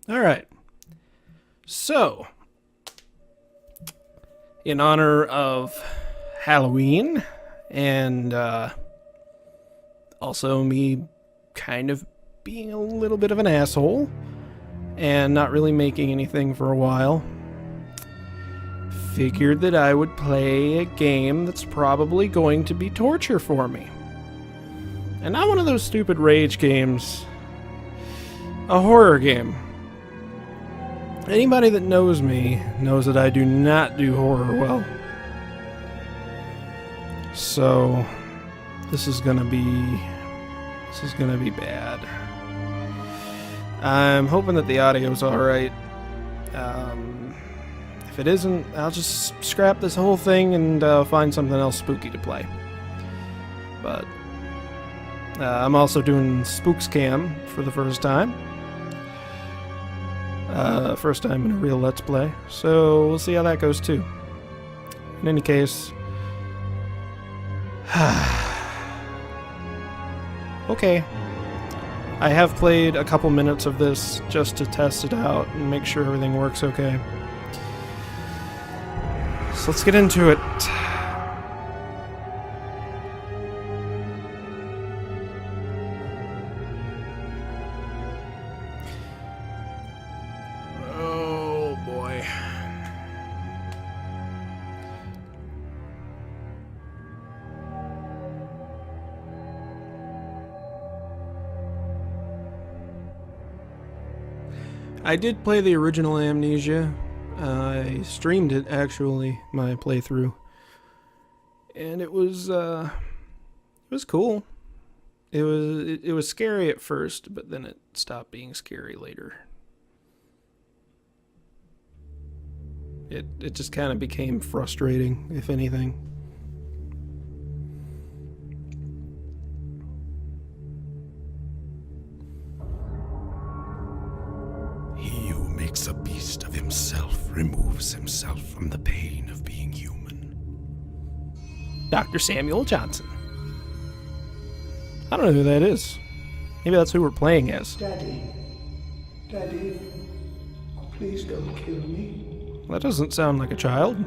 Alright. So, in honor of Halloween and also me kind of being a little bit of an asshole and not really making anything for a while, figured that I would play a game that's probably going to be torture for me. And not one of those stupid rage games. A horror game. Anybody that knows me knows that I do not do horror well. So, this is gonna be bad. I'm hoping that the audio's alright. If it isn't, I'll just scrap this whole thing and find something else spooky to play. But I'm also doing Spooks Cam for the first time. First time in a real Let's Play. So we'll see how that goes too. In any case... okay. I have played a couple minutes of this just to test it out and make sure everything works okay. So let's get into it. Oh boy. I did play the original Amnesia. I streamed it, actually, my playthrough. And it was cool. It was scary at first, but then it stopped being scary later. It just kind of became frustrating, if anything. He who makes a beast of himself removes himself from the pain of being human. Dr. Samuel Johnson. I don't know who that is. Maybe that's who we're playing as. Daddy, please don't kill me. That doesn't sound like a child.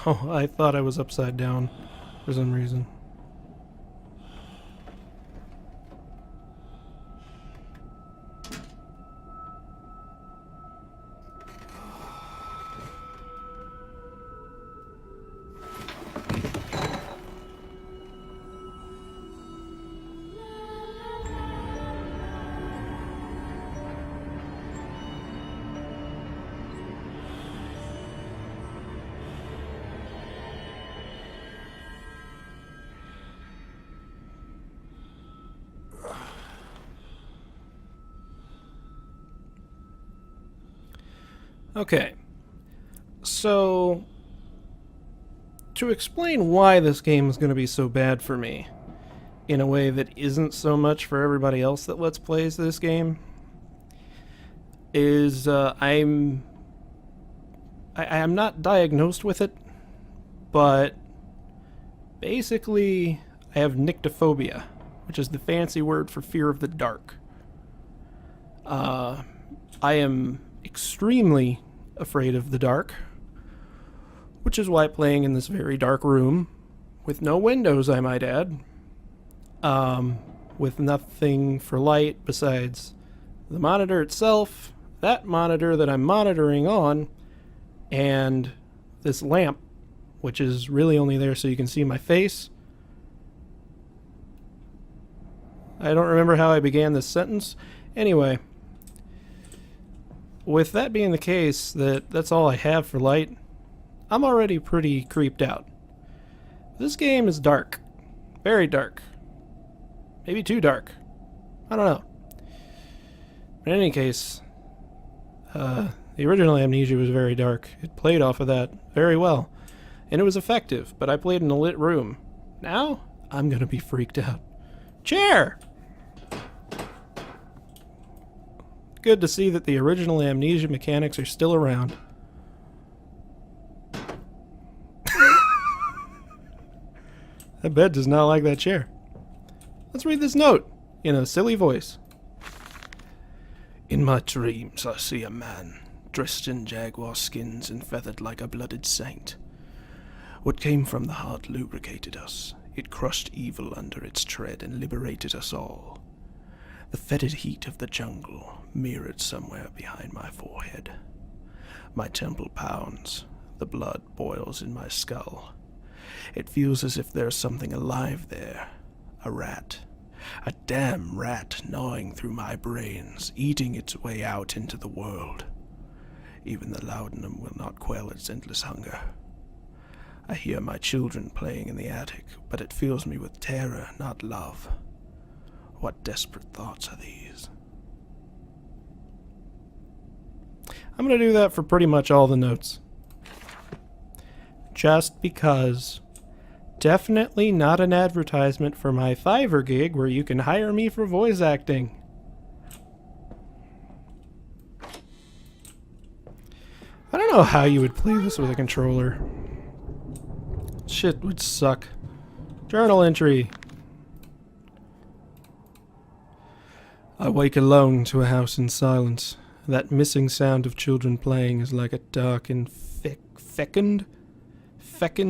Oh, I thought I was upside down for some reason. Okay, so to explain why this game is going to be so bad for me in a way that isn't so much for everybody else that Let's Plays this game is I'm not diagnosed with it, but basically I have nyctophobia, which is the fancy word for fear of the dark. I am extremely afraid of the dark, which is why playing in this very dark room, with no windows I might add, with nothing for light besides the monitor itself, that monitor that I'm monitoring on, and this lamp, which is really only there so you can see my face. I don't remember how I began this sentence. Anyway, with that being the case, that's all I have for light, I'm already pretty creeped out. This game is dark. Very dark. Maybe too dark. I don't know. But in any case, the original Amnesia was very dark. It played off of that very well. And it was effective, but I played in a lit room. Now, I'm gonna be freaked out. Chair! Good to see that the original Amnesia mechanics are still around. That bed does not like that chair. Let's read this note in a silly voice. In my dreams I see a man, dressed in jaguar skins and feathered like a blooded saint. What came from the heart lubricated us. It crushed evil under its tread and liberated us all. The fetid heat of the jungle mirrored somewhere behind my forehead. My temple pounds. The blood boils in my skull. It feels as if there's something alive there. A rat. A damn rat gnawing through my brains, eating its way out into the world. Even the laudanum will not quell its endless hunger. I hear my children playing in the attic, but it fills me with terror, not love. What desperate thoughts are these? I'm going to do that for pretty much all the notes. Just because. Definitely not an advertisement for my Fiverr gig where you can hire me for voice acting. I don't know how you would play this with a controller. Shit would suck. Journal entry. I wake alone to a house in silence. That missing sound of children playing is like a dark and fecund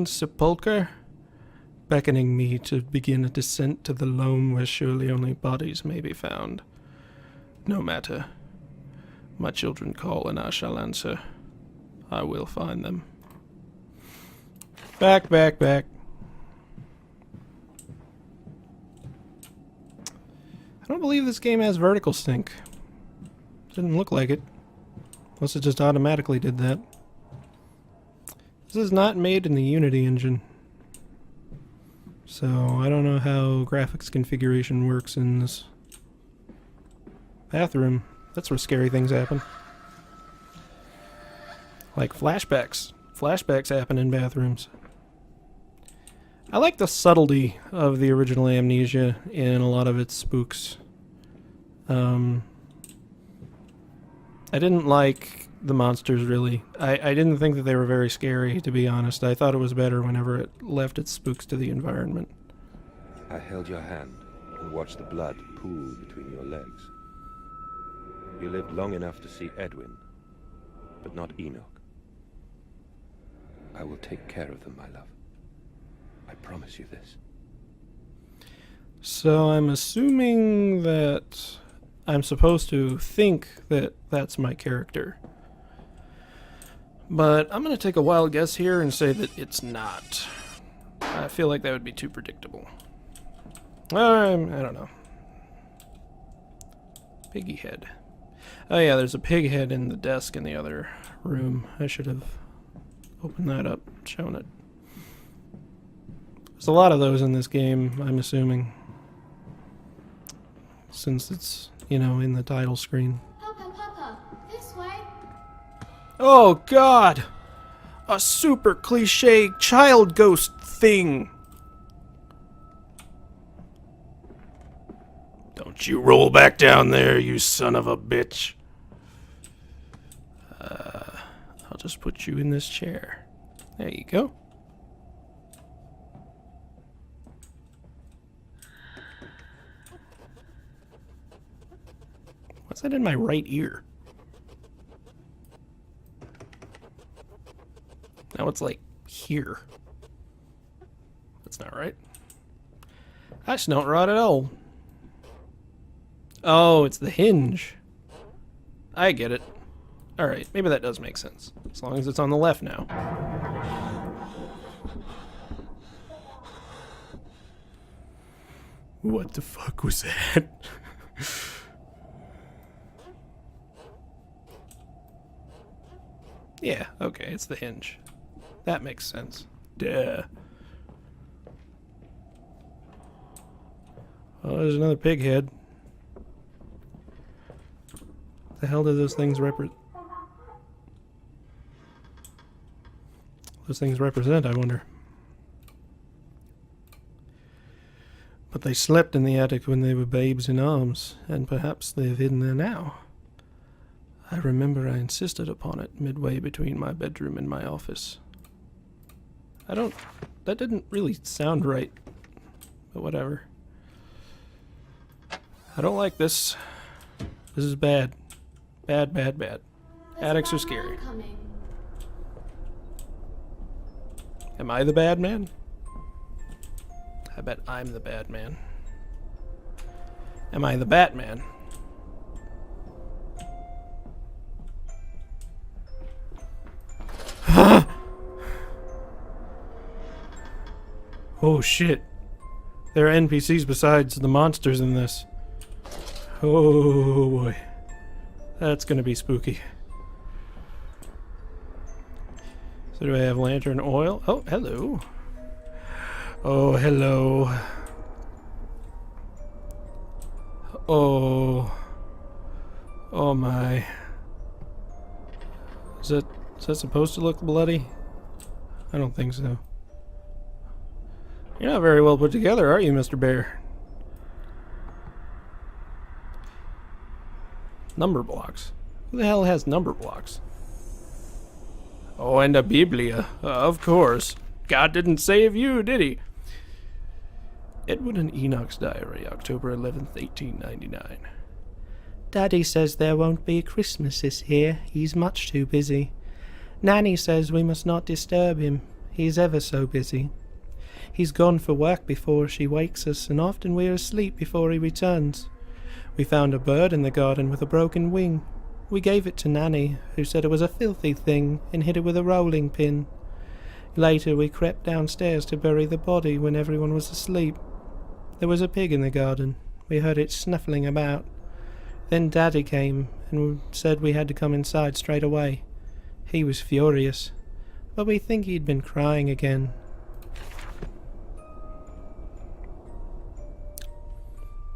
sepulchre, beckoning me to begin a descent to the loam where surely only bodies may be found. No matter. My children call and I shall answer. I will find them. Back. I don't believe this game has vertical sync. Didn't look like it. Unless it just automatically did that. This is not made in the Unity engine. So I don't know how graphics configuration works in this bathroom. That's where scary things happen. Like flashbacks. Flashbacks happen in bathrooms. I like the subtlety of the original Amnesia in a lot of its spooks. I didn't like the monsters, really. I didn't think that they were very scary, to be honest. I thought it was better whenever it left its spooks to the environment. I held your hand and watched the blood pool between your legs. You lived long enough to see Edwin, but not Enoch. I will take care of them, my love. I promise you this. So I'm assuming that I'm supposed to think that that's my character. But I'm going to take a wild guess here and say that it's not. I feel like that would be too predictable. I don't know. Piggy head. Oh yeah, there's a pig head in the desk in the other room. I should have opened that up, shown it. There's a lot of those in this game, I'm assuming. Since it's, in the title screen. Papa, this way. Oh god! A super cliche child ghost thing! Don't you roll back down there, you son of a bitch. I'll just put you in this chair. There you go. What's that in my right ear? Now it's like here. That's not right. I snort right at all. Oh, it's the hinge. I get it. Alright, maybe that does make sense. As long as it's on the left now. What the fuck was that? Yeah, okay, it's the hinge. That makes sense. Duh. Oh, there's another pig head. What the hell do those things represent? Those things represent, I wonder. But they slept in the attic when they were babes in arms, and perhaps they have hidden there now. I remember I insisted upon it midway between my bedroom and my office. That didn't really sound right, but whatever. I don't like this. This is bad. Bad, bad, bad. Attics are scary. Coming. Am I the bad man? I bet I'm the bad man. Am I the Batman? Oh shit. There are NPCs besides the monsters in this. Oh boy. That's gonna be spooky. So do I have lantern oil? Oh, hello. Oh, hello. Oh. Oh my. Is that supposed to look bloody? I don't think so. You're not very well put together, are you, Mr. Bear? Number blocks. Who the hell has number blocks? Oh, and a Biblia. Of course. God didn't save you, did he? Edward and Enoch's diary, October 11th, 1899. Daddy says there won't be Christmas this year. He's much too busy. Nanny says we must not disturb him. He's ever so busy. He's gone for work before she wakes us, and often we're asleep before he returns. We found a bird in the garden with a broken wing. We gave it to Nanny, who said it was a filthy thing, and hid it with a rolling pin. Later we crept downstairs to bury the body when everyone was asleep. There was a pig in the garden. We heard it snuffling about. Then Daddy came and said we had to come inside straight away. He was furious, but we think he'd been crying again.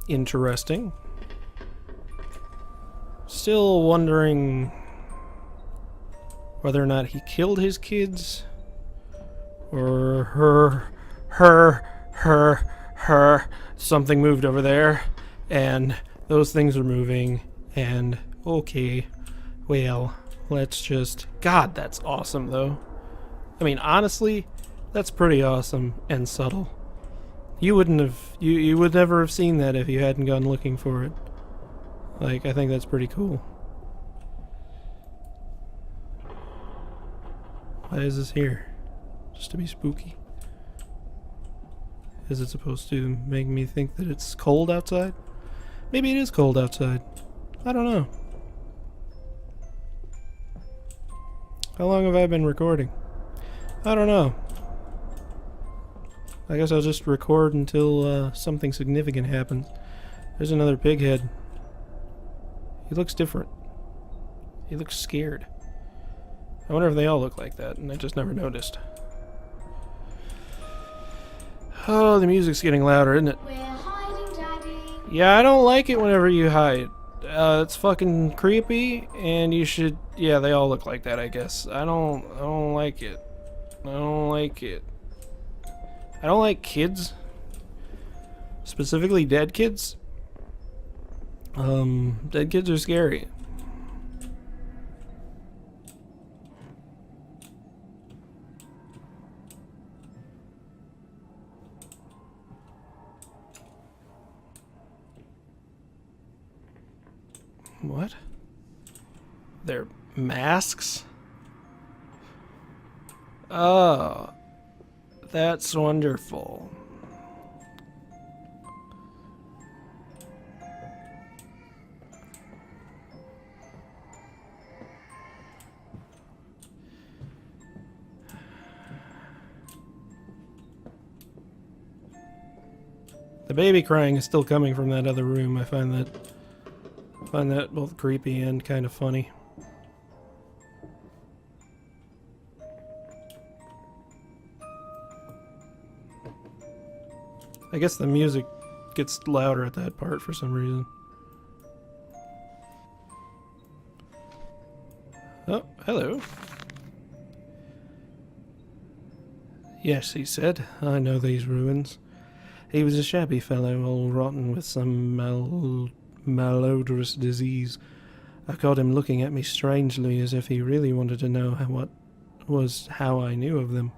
Interesting. Still wondering whether or not he killed his kids, or her. Something moved over there, and those things are moving, and okay, well, let's just... God, that's awesome, though. I mean, honestly, that's pretty awesome and subtle. You wouldn't have... You would never have seen that if you hadn't gone looking for it. Like, I think that's pretty cool. Why is this here? Just to be spooky? Is it supposed to make me think that it's cold outside? Maybe it is cold outside. I don't know. How long have I been recording? I don't know. I guess I'll just record until something significant happens. There's another pig head. He looks different. He looks scared. I wonder if they all look like that, and I just never noticed. Oh, the music's getting louder, isn't it? We're hiding, Daddy. Yeah, I don't like it whenever you hide. It's fucking creepy, and you should... Yeah, they all look like that, I guess. I don't like it. I don't like it. I don't like kids. Specifically dead kids. Dead kids are scary. What? They're masks? Oh, that's wonderful. The baby crying is still coming from that other room. I find that both creepy and kind of funny. I guess the music gets louder at that part for some reason. Oh, hello. Yes, he said, I know these ruins. He was a shabby fellow, all rotten with some malodorous disease. I caught him looking at me strangely, as if he really wanted to know how I knew of them.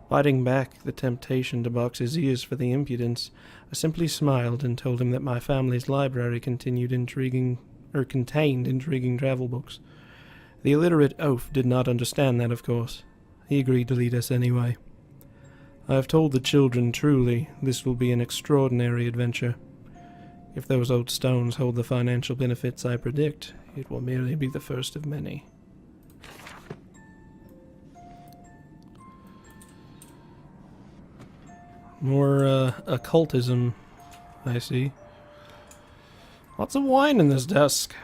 Biting back the temptation to box his ears for the impudence, I simply smiled and told him that my family's library contained intriguing travel books. The illiterate oaf did not understand that, of course. He agreed to lead us anyway. I have told the children truly this will be an extraordinary adventure. If those old stones hold the financial benefits I predict, it will merely be the first of many. More occultism, I see. Lots of wine in this desk.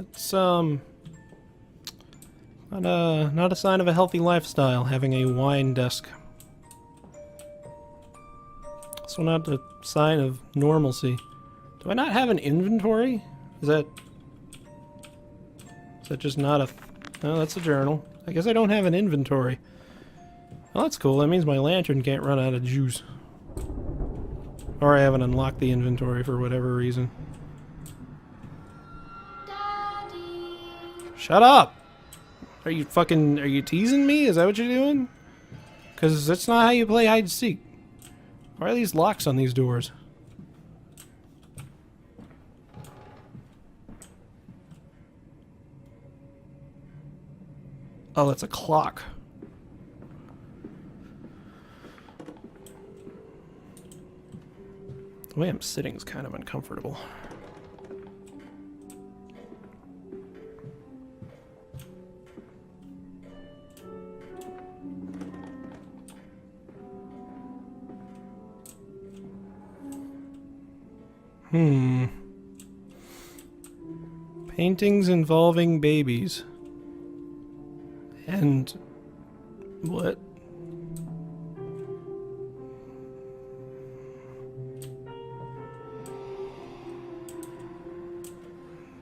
It's not a sign of a healthy lifestyle, having a wine desk. Also not a sign of normalcy. Do I not have an inventory? Is that just not a... No, that's a journal. I guess I don't have an inventory. Well, that's cool. That means my lantern can't run out of juice. Or I haven't unlocked the inventory for whatever reason. Daddy. Shut up! Are you teasing me? Is that what you're doing? Because that's not how you play hide and seek. Why are these locks on these doors? Oh, that's a clock. The way I'm sitting is kind of uncomfortable. Paintings involving babies. And... what?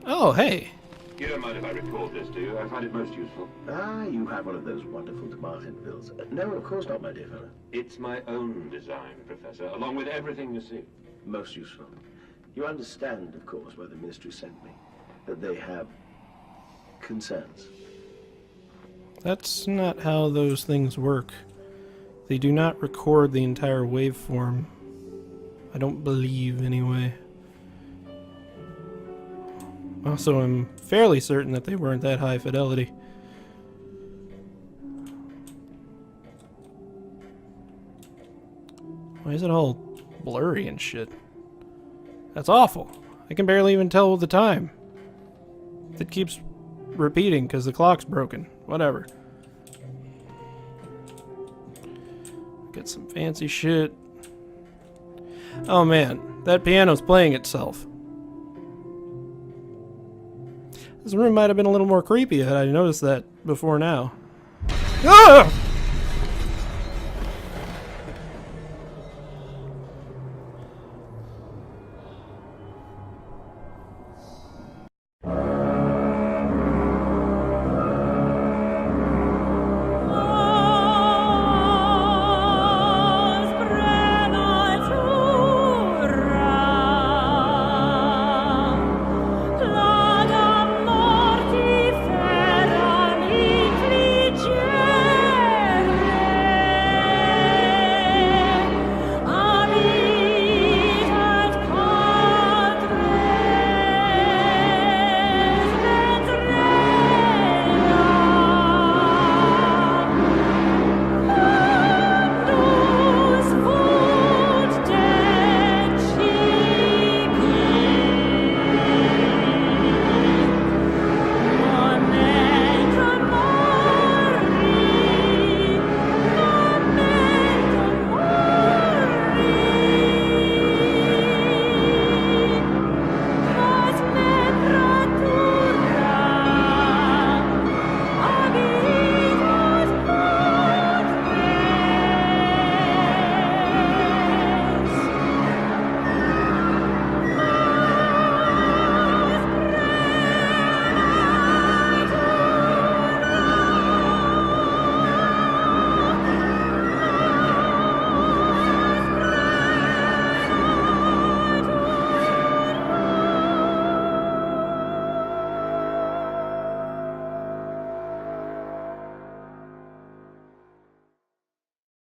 Oh, hey. You don't mind if I record this, do you? I find it most useful. Ah, you have one of those wonderful Martin pills. No, of course not, my dear fellow. It's my own design, Professor, along with everything you see. Most useful. You understand, of course, why the ministry sent me. That they have concerns. That's not how those things work. They do not record the entire waveform. I don't believe, anyway. Also, I'm fairly certain that they weren't that high fidelity. Why is it all blurry and shit? That's awful. I can barely even tell the time. It keeps repeating because the clock's broken. Whatever. Get some fancy shit. Oh man, that piano's playing itself. This room might have been a little more creepy had I noticed that before now. Ah!